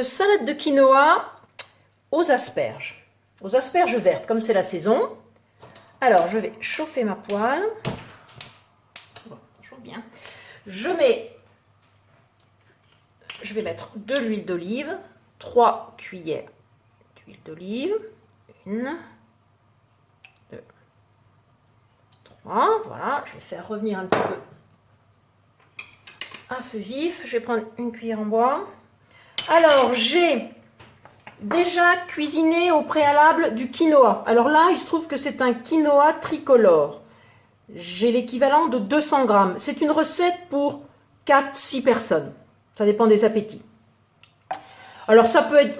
Salade de quinoa aux asperges vertes, comme c'est la saison. Alors, je vais chauffer ma poêle. Bon, ça chauffe bien. Je vais mettre de l'huile d'olive, 3 cuillères d'huile d'olive. 1, 2, 3. Voilà, je vais faire revenir un petit peu à feu vif. Je vais prendre une cuillère en bois. Alors, j'ai déjà cuisiné au préalable du quinoa. Alors là, il se trouve que c'est un quinoa tricolore. J'ai l'équivalent de 200 grammes. C'est une recette pour 4-6 personnes. Ça dépend des appétits. Alors ça peut être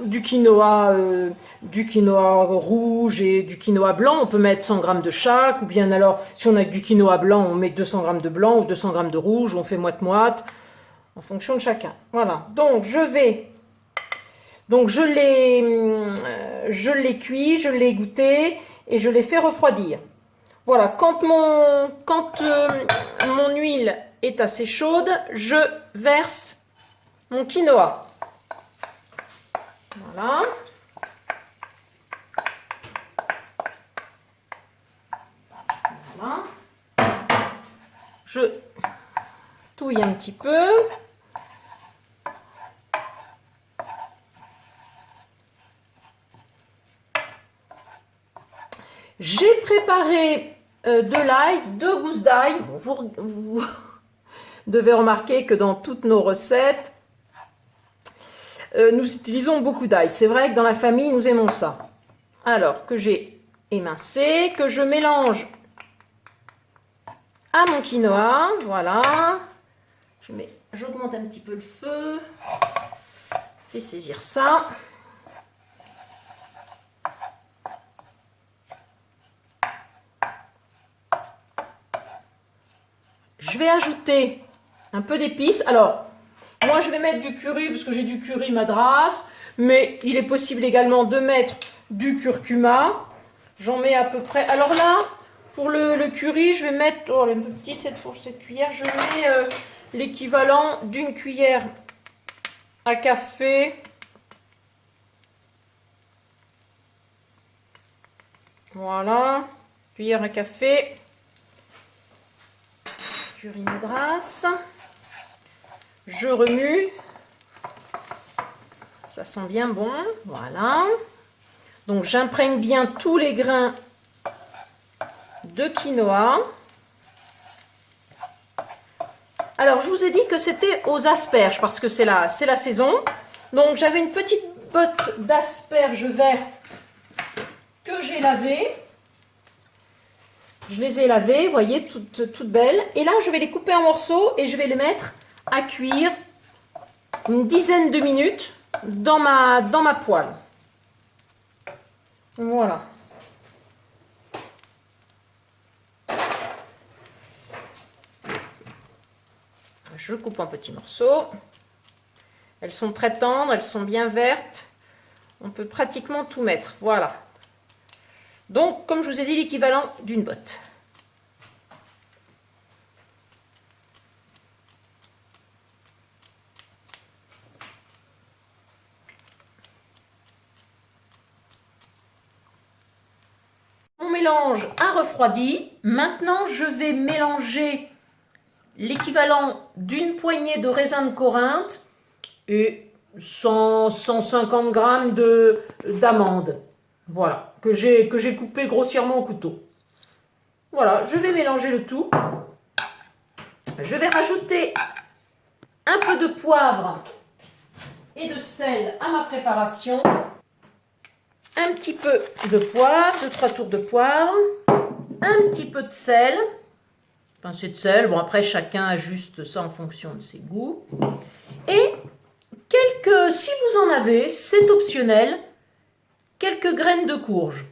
du quinoa rouge et du quinoa blanc. On peut mettre 100 grammes de chaque. Ou bien alors, si on a du quinoa blanc, on met 200 grammes de blanc ou 200 grammes de rouge. Ou on fait moite-moite. En fonction de chacun. Voilà. Donc je l'ai cuit, je l'ai égoutter et je l'ai fait refroidir. Voilà. Quand mon huile est assez chaude, je verse mon quinoa. Voilà. Voilà. Je touille un petit peu. J'ai préparé de l'ail, 2 gousses d'ail. Bon, vous devez remarquer que dans toutes nos recettes, nous utilisons beaucoup d'ail. C'est vrai que dans la famille, nous aimons ça. Alors, que j'ai émincé, que je mélange à mon quinoa. Voilà. J'augmente un petit peu le feu. Je fais saisir ça. Je vais ajouter un peu d'épices. Alors, moi je vais mettre du curry parce que j'ai du curry madras, mais il est possible également de mettre du curcuma. J'en mets à peu près. Alors là, pour le curry, je vais mettre, oh elle est un peu petite cette cuillère, je mets l'équivalent d'une cuillère à café. Voilà, cuillère à café. Curry madras. Je remue. Ça sent bien bon. Voilà. Donc j'imprègne bien tous les grains de quinoa. Alors je vous ai dit que c'était aux asperges parce que c'est la saison. Donc j'avais une petite botte d'asperges vertes que j'ai lavées. Je les ai lavées, vous voyez, toutes belles. Et là, je vais les couper en morceaux et je vais les mettre à cuire une dizaine de minutes dans ma poêle. Voilà. Je coupe en petits morceaux. Elles sont très tendres, elles sont bien vertes. On peut pratiquement tout mettre. Voilà. Donc, comme je vous ai dit, l'équivalent d'une botte. Mon mélange a refroidi. Maintenant, je vais mélanger l'équivalent d'une poignée de raisin de Corinthe et 150 grammes d'amandes. Voilà, que j'ai coupé grossièrement au couteau. Voilà, je vais mélanger le tout. Je vais rajouter un peu de poivre et de sel à ma préparation. Un petit peu de poivre, 2-3 tours de poivre. Un petit peu de sel. Pincée de sel. Bon, après, chacun ajuste ça en fonction de ses goûts. Et si vous en avez, c'est optionnel, quelques graines de courge.